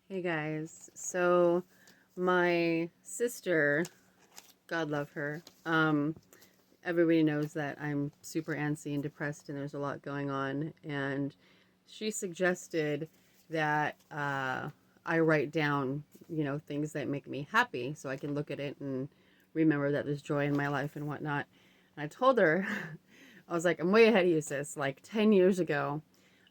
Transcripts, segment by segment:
Hey guys, so my sister, God love her, everybody knows that I'm super antsy and depressed and there's a lot going on, and she suggested that I write down, things that make me happy so I can look at it and remember that there's joy in my life and whatnot. And I told her, I was like, I'm way ahead of you, sis. Like 10 years ago,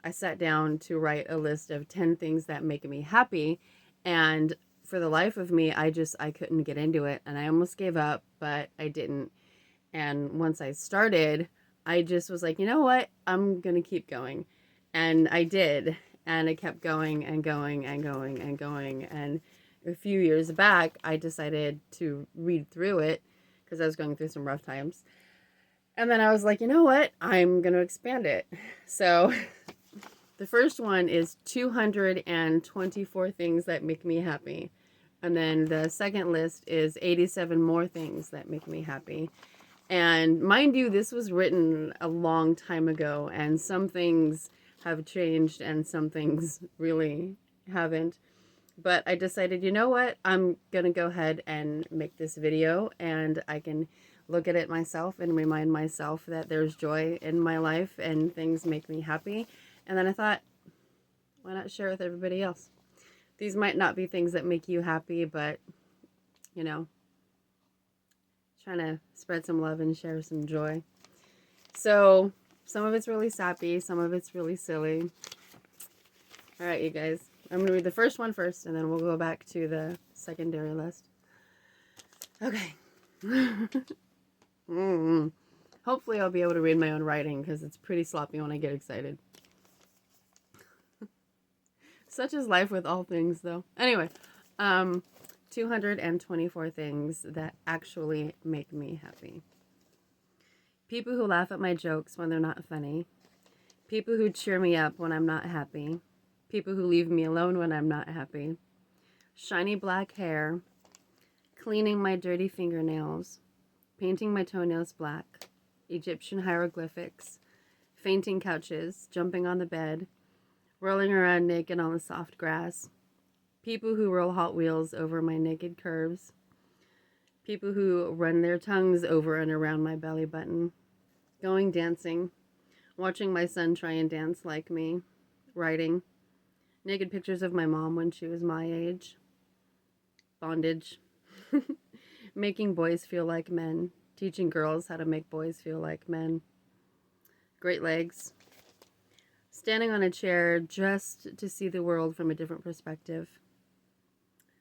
I sat down to write a list of 10 things that make me happy. And for the life of me, I couldn't get into it. And I almost gave up, but I didn't. And once I started, I just was like, you know what? I'm going to keep going. And I did. And I kept going and going and going and going. And a few years back, I decided to read through it because I was going through some rough times. And then I was like, you know what? I'm going to expand it. So the first one is 224 things that make me happy. And then the second list is 87 more things that make me happy. And mind you, this was written a long time ago, and some things have changed and some things really haven't. But I decided, you know what? I'm going to go ahead and make this video, and I can look at it myself and remind myself that there's joy in my life and things make me happy. And then I thought, why not share with everybody else? These might not be things that make you happy, but, you know, trying to spread some love and share some joy. So, some of it's really sappy, some of it's really silly. All right, you guys. I'm going to read the first one first, and then we'll go back to the secondary list. Okay. Hopefully I'll be able to read my own writing because it's pretty sloppy when I get excited. Such is life with all things, though. Anyway, 224 things that actually make me happy. People who laugh at my jokes when they're not funny. People who cheer me up when I'm not happy. People who leave me alone when I'm not happy. Shiny black hair. Cleaning my dirty fingernails. Painting my toenails black. Egyptian hieroglyphics. Fainting couches. Jumping on the bed. Rolling around naked on the soft grass. People who roll Hot Wheels over my naked curves. People who run their tongues over and around my belly button. Going dancing. Watching my son try and dance like me. Writing. Naked pictures of my mom when she was my age. Bondage. Making boys feel like men. Teaching girls how to make boys feel like men. Great legs. Standing on a chair just to see the world from a different perspective.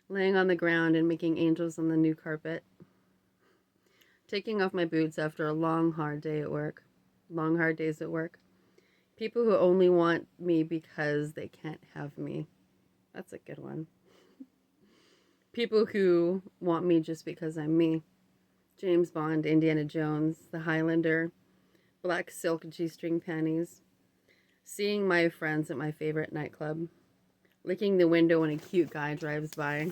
Laying on the ground and making angels on the new carpet. Taking off my boots after a long, hard day at work. Long, hard days at work. People who only want me because they can't have me. That's a good one. People who want me just because I'm me. James Bond, Indiana Jones, The Highlander, black silk G-string panties. Seeing my friends at my favorite nightclub. Licking the window when a cute guy drives by.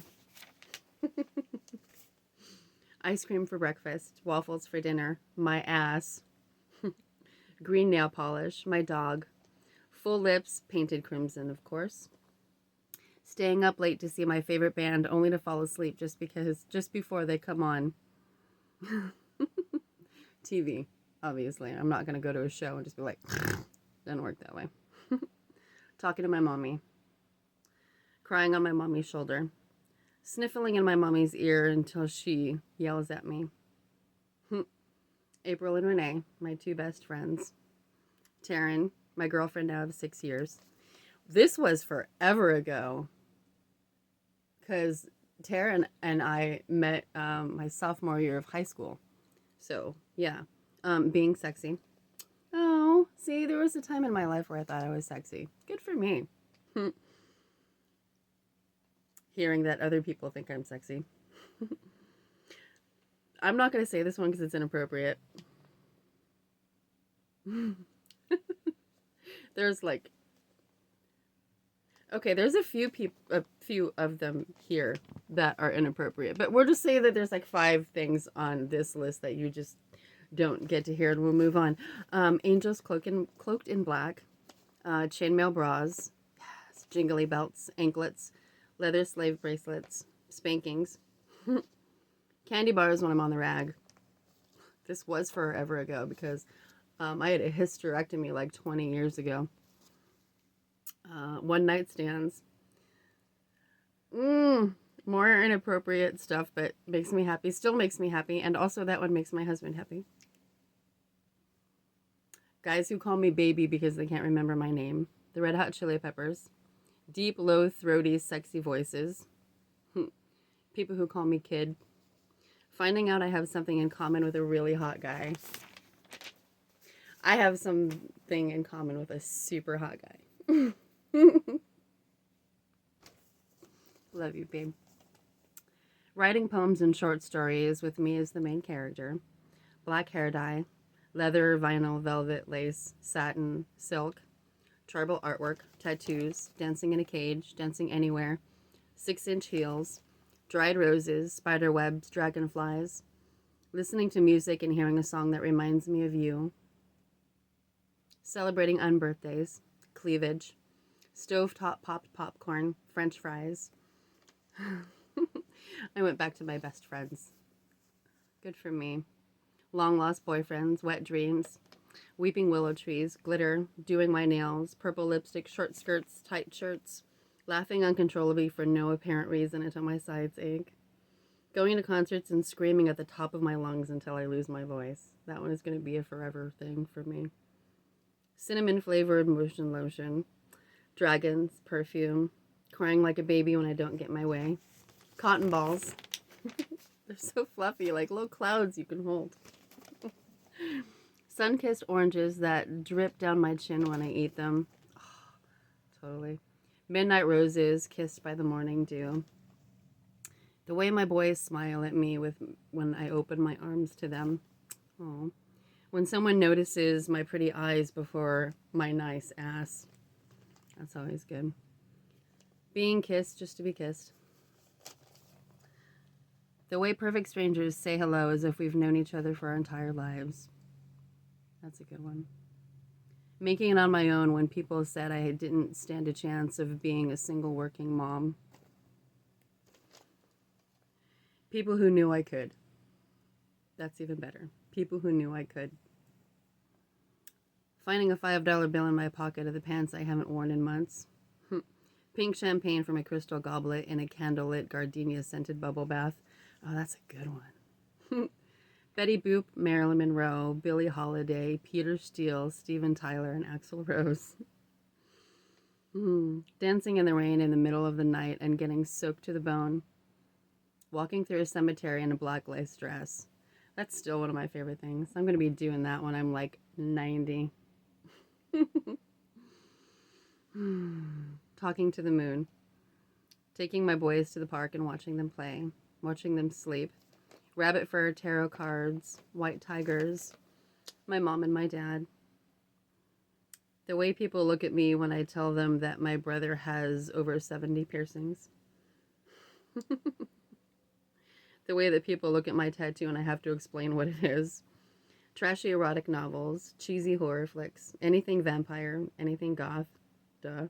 Ice cream for breakfast. Waffles for dinner. My ass. Green nail polish. My dog. Full lips, painted crimson, of course. Staying up late to see my favorite band only to fall asleep just before they come on. TV, obviously. I'm not going to go to a show and just be like, doesn't work that way. Talking to my mommy. Crying on my mommy's shoulder. Sniffling in my mommy's ear until she yells at me. April and Renee, my two best friends. Taryn, my girlfriend now of 6 years. This was forever ago because Taryn and I met my sophomore year of high school. So, yeah, being sexy. Oh, see, there was a time in my life where I thought I was sexy. Good for me. Hearing that other people think I'm sexy. I'm not going to say this one because it's inappropriate. There's like, okay, there's a few of them here that are inappropriate, but we'll just say that there's like 5 things on this list that you just don't get to hear, and we'll move on. Angels cloaked in black, chainmail bras, yes, jingly belts, anklets, leather slave bracelets, spankings, candy bars when I'm on the rag. This was forever ago because I had a hysterectomy like 20 years ago. One night stands. More inappropriate stuff, but makes me happy. Still makes me happy. And also that one makes my husband happy. Guys who call me baby because they can't remember my name. The Red Hot Chili Peppers. Deep, low, throaty, sexy voices. People who call me kid. Finding out I have something in common with a really hot guy. I have something in common with a super hot guy. Love you, babe. Writing poems and short stories with me as the main character. Black hair dye. Leather, vinyl, velvet, lace, satin, silk. Tribal artwork. Tattoos. Dancing in a cage. Dancing anywhere. 6-inch heels. Dried roses. Spider webs. Dragonflies. Listening to music and hearing a song that reminds me of you. Celebrating unbirthdays. Cleavage. Stovetop popped popcorn. French fries. I went back to my best friends. Good for me. Long lost boyfriends, wet dreams, weeping willow trees, glitter, doing my nails, purple lipstick, short skirts, tight shirts, laughing uncontrollably for no apparent reason until my sides ache, going to concerts and screaming at the top of my lungs until I lose my voice. That one is going to be a forever thing for me. Cinnamon flavored motion lotion, dragons, perfume, crying like a baby when I don't get my way. Cotton balls. They're so fluffy, like little clouds you can hold. Sun-kissed oranges that drip down my chin when I eat them. Oh, totally. Midnight roses kissed by the morning dew. The way my boys smile at me when I open my arms to them. Oh. When someone notices my pretty eyes before my nice ass. That's always good. Being kissed just to be kissed. The way perfect strangers say hello as if we've known each other for our entire lives. That's a good one. Making it on my own when people said I didn't stand a chance of being a single working mom. People who knew I could. That's even better. People who knew I could. Finding a $5 bill in my pocket of the pants I haven't worn in months. Pink champagne from a crystal goblet in a candlelit gardenia-scented bubble bath. Oh, that's a good one. Betty Boop, Marilyn Monroe, Billie Holiday, Peter Steele, Steven Tyler, and Axl Rose. Dancing in the rain in the middle of the night and getting soaked to the bone. Walking through a cemetery in a black lace dress. That's still one of my favorite things. I'm going to be doing that when I'm like 90. Talking to the moon. Taking my boys to the park and watching them play. Watching them sleep. Rabbit fur, tarot cards, white tigers. My mom and my dad. The way people look at me when I tell them that my brother has over 70 piercings. The way that people look at my tattoo and I have to explain what it is. Trashy erotic novels, cheesy horror flicks, anything vampire, anything goth, duh.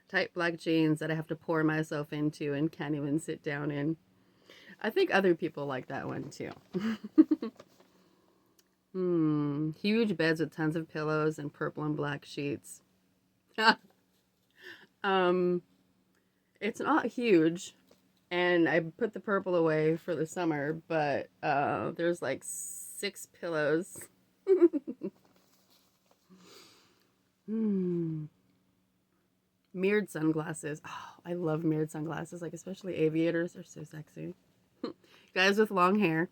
Tight black jeans that I have to pour myself into and can't even sit down in. I think other people like that one too. Huge beds with tons of pillows and purple and black sheets. It's not huge. And I put the purple away for the summer, but there's like 6 pillows. Mirrored sunglasses. Oh, I love mirrored sunglasses, like especially aviators. They're so sexy. Guys with long hair.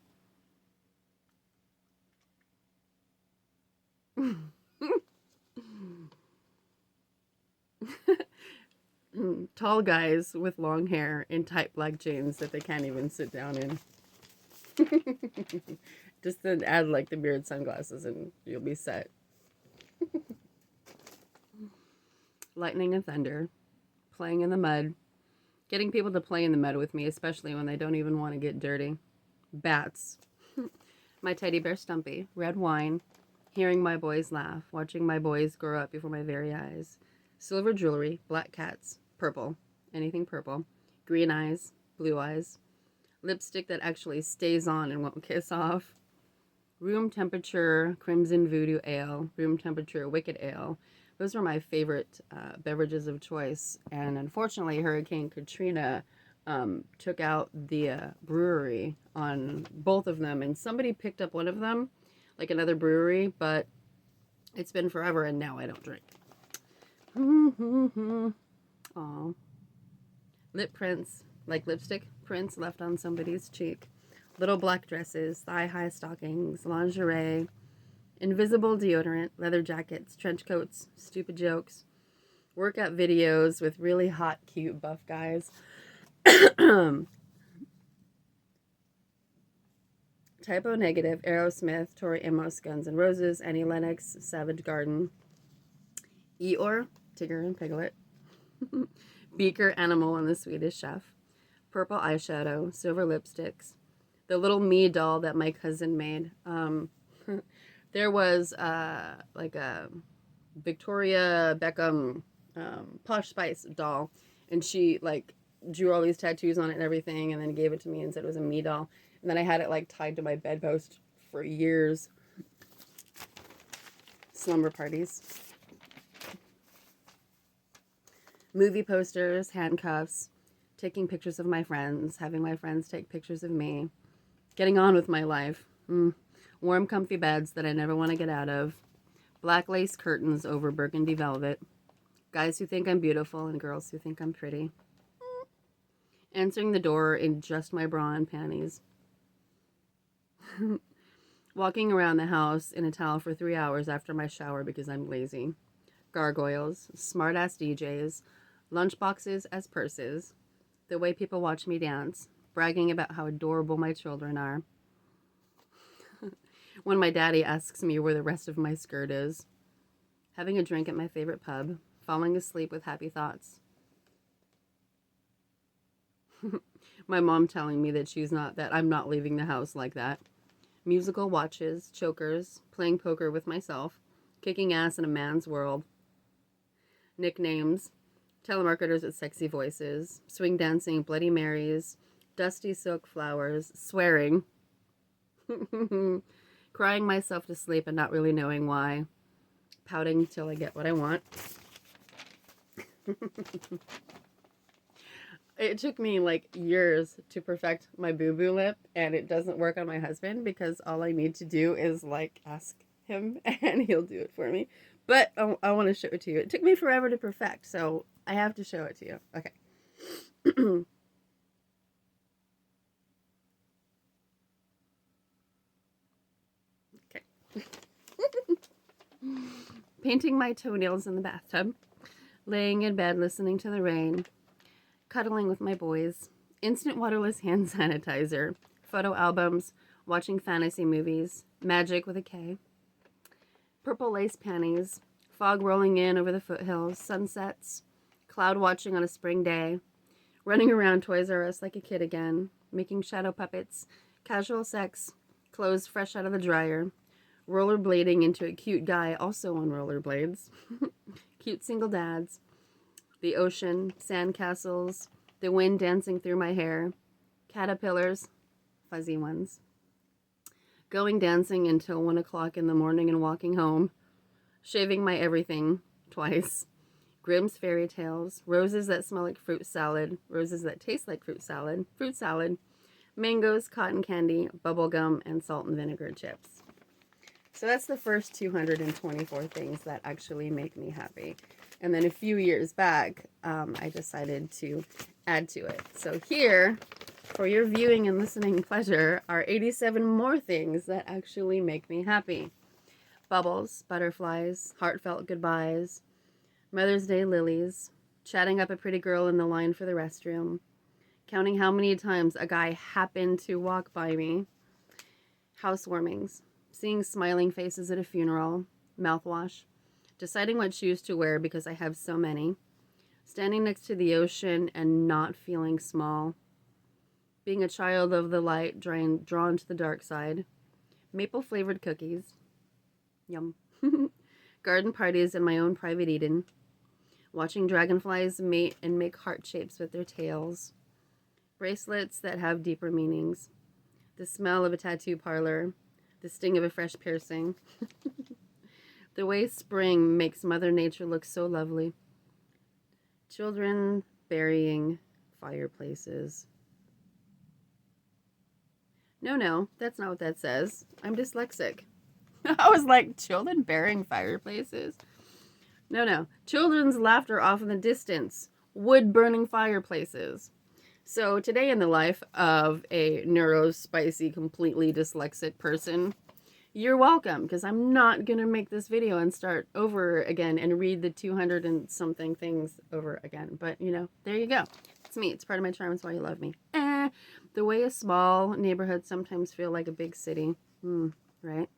Tall guys with long hair in tight black jeans that they can't even sit down in. Just then add like the mirrored sunglasses and you'll be set. Lightning and thunder. Playing in the mud. Getting people to play in the mud with me, especially when they don't even want to get dirty. Bats. My teddy bear Stumpy. Red wine. Hearing my boys laugh. Watching my boys grow up before my very eyes. Silver jewelry. Black cats. Purple. Anything purple. green eyes, blue eyes, lipstick that actually stays on and won't kiss off, room temperature Crimson Voodoo Ale, room temperature Wicked Ale. Those were my favorite beverages of choice. And unfortunately, Hurricane Katrina took out the brewery on both of them. And somebody picked up one of them, like another brewery, but it's been forever and now I don't drink. Aw. Lip prints, like lipstick prints left on somebody's cheek. Little black dresses, thigh-high stockings, lingerie, invisible deodorant, leather jackets, trench coats, stupid jokes, workout videos with really hot, cute, buff guys. Typo Negative, Aerosmith, Tori Amos, Guns N' Roses, Annie Lennox, Savage Garden, Eeyore, Tigger and Piglet, Beaker, Animal, and the Swedish Chef, purple eyeshadow, silver lipsticks, the little me doll that my cousin made. There was like a Victoria Beckham Posh Spice doll, and she like drew all these tattoos on it and everything, and then gave it to me and said it was a me doll. And then I had it like tied to my bedpost for years. Slumber parties. Movie posters, handcuffs, taking pictures of my friends, having my friends take pictures of me, getting on with my life. Warm, comfy beds that I never want to get out of, black lace curtains over burgundy velvet, guys who think I'm beautiful and girls who think I'm pretty, answering the door in just my bra and panties, walking around the house in a towel for 3 hours after my shower because I'm lazy, gargoyles, smart-ass DJs, lunchboxes as purses, the way people watch me dance, bragging about how adorable my children are, when my daddy asks me where the rest of my skirt is, having a drink at my favorite pub, falling asleep with happy thoughts, my mom telling me that I'm not leaving the house like that, musical watches, chokers, playing poker with myself, kicking ass in a man's world, nicknames, telemarketers with sexy voices, swing dancing, Bloody Marys, dusty silk flowers, swearing, crying myself to sleep and not really knowing why, pouting till I get what I want. It took me like years to perfect my boo-boo lip, and it doesn't work on my husband because all I need to do is like ask him and he'll do it for me. But I want to show it to you. It took me forever to perfect, so I have to show it to you. Okay. Okay. Painting my toenails in the bathtub, laying in bed listening to the rain, cuddling with my boys, instant waterless hand sanitizer, photo albums, watching fantasy movies, magic with a K, purple lace panties, fog rolling in over the foothills, sunsets, cloud watching on a spring day, running around Toys R Us like a kid again, making shadow puppets, casual sex, clothes fresh out of the dryer, rollerblading into a cute guy also on rollerblades, cute single dads, the ocean, sandcastles, the wind dancing through my hair, caterpillars, fuzzy ones, going dancing until 1 o'clock in the morning and walking home, shaving my everything twice, Grimm's fairy tales, roses that smell like fruit salad, roses that taste like fruit salad, mangoes, cotton candy, bubble gum, and salt and vinegar chips. So that's the first 224 things that actually make me happy. And then a few years back, I decided to add to it. So here, for your viewing and listening pleasure, are 87 more things that actually make me happy. Bubbles, butterflies, heartfelt goodbyes, Mother's Day lilies, chatting up a pretty girl in the line for the restroom, counting how many times a guy happened to walk by me, housewarmings, seeing smiling faces at a funeral, mouthwash, deciding what shoes to wear because I have so many, standing next to the ocean and not feeling small, being a child of the light drawn to the dark side, maple-flavored cookies, yum, garden parties in my own private Eden, watching dragonflies mate and make heart shapes with their tails, bracelets that have deeper meanings, the smell of a tattoo parlor, the sting of a fresh piercing, the way spring makes Mother Nature look so lovely, children burying fireplaces. No, that's not what that says. I'm dyslexic. I was like, children burying fireplaces? No. Children's laughter off in the distance. Wood burning fireplaces. So today in the life of a neurospicy, completely dyslexic person, you're welcome, because I'm not going to make this video and start over again and read the 200 and something things over again. But, you know, there you go. It's me. It's part of my charm. It's why you love me. The way a small neighborhood sometimes feel like a big city. Right?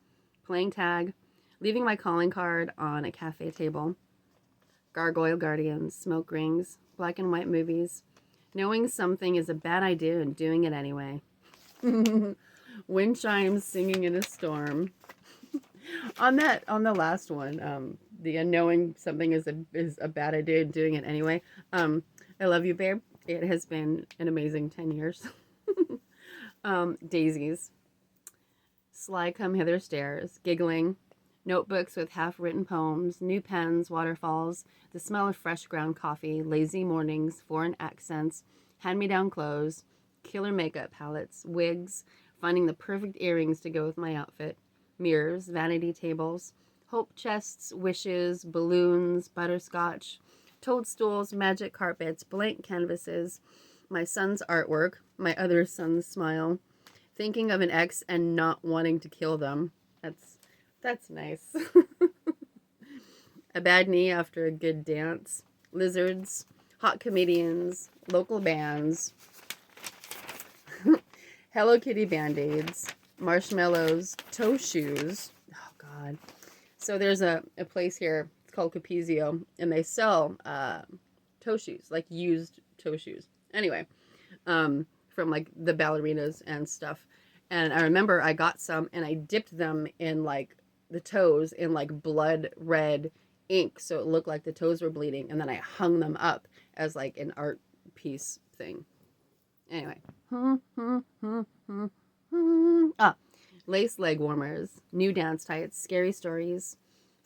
Playing tag. Leaving my calling card on a cafe table. Gargoyle guardians. Smoke rings. Black and white movies. Knowing something is a bad idea and doing it anyway. Wind chimes singing in a storm. on the last one, the knowing something is a bad idea and doing it anyway. I love you, babe. It has been an amazing 10 years. Daisies. Sly come hither stairs, giggling. Notebooks with half-written poems, new pens, waterfalls, the smell of fresh ground coffee, lazy mornings, foreign accents, hand-me-down clothes, killer makeup palettes, wigs, finding the perfect earrings to go with my outfit, mirrors, vanity tables, hope chests, wishes, balloons, butterscotch, toadstools, magic carpets, blank canvases, my son's artwork, my other son's smile, thinking of an ex and not wanting to kill them. That's nice. A bad knee after a good dance. Lizards. Hot comedians. Local bands. Hello Kitty Band-Aids. Marshmallows. Toe shoes. Oh, God. So there's a place here. It's called Capizio. And they sell toe shoes. Like used toe shoes. Anyway. From like the ballerinas and stuff. And I remember I got some and I dipped them in like the toes in like blood red ink so it looked like the toes were bleeding, and then I hung them up as like an art piece thing. Anyway. Lace leg warmers, new dance tights, scary stories,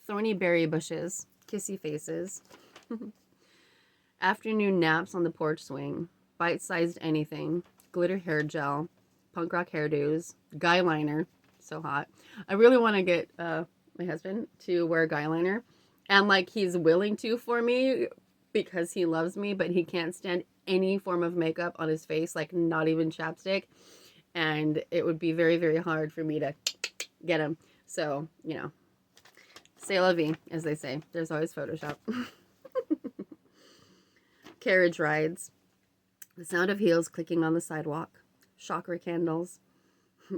thorny berry bushes, kissy faces, afternoon naps on the porch swing, bite-sized anything, glitter hair gel, punk rock hairdos, guy liner, so hot. I really want to get my husband to wear guy liner, and like he's willing to for me because he loves me, but he can't stand any form of makeup on his face, like not even chapstick, and it would be very, very hard for me to get him. So, you know, c'est la vie, as they say. There's always Photoshop. Carriage rides, the sound of heels clicking on the sidewalk, chakra candles,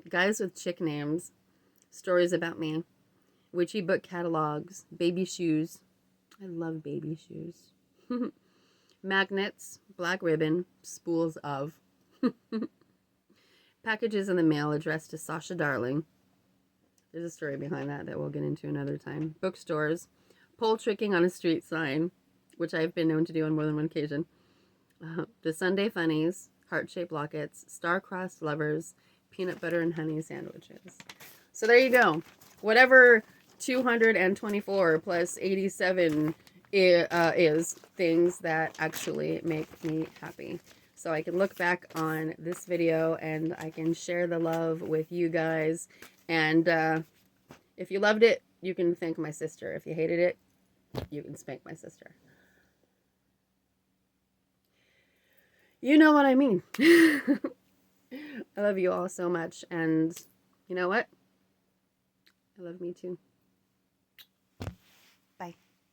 guys with chick names, stories about me, witchy book catalogs, baby shoes. I love baby shoes. Magnets, black ribbon, spools of. Packages in the mail addressed to Sasha Darling. There's a story behind that we'll get into another time. Bookstores, pole tricking on a street sign, which I've been known to do on more than one occasion. The Sunday funnies, heart-shaped lockets, star-crossed lovers, peanut butter and honey sandwiches. So there you go. Whatever 224 plus 87 is things that actually make me happy. So I can look back on this video and I can share the love with you guys. And if you loved it, you can thank my sister. If you hated it, you can spank my sister. You know what I mean. I love you all so much. And you know what? I love me too.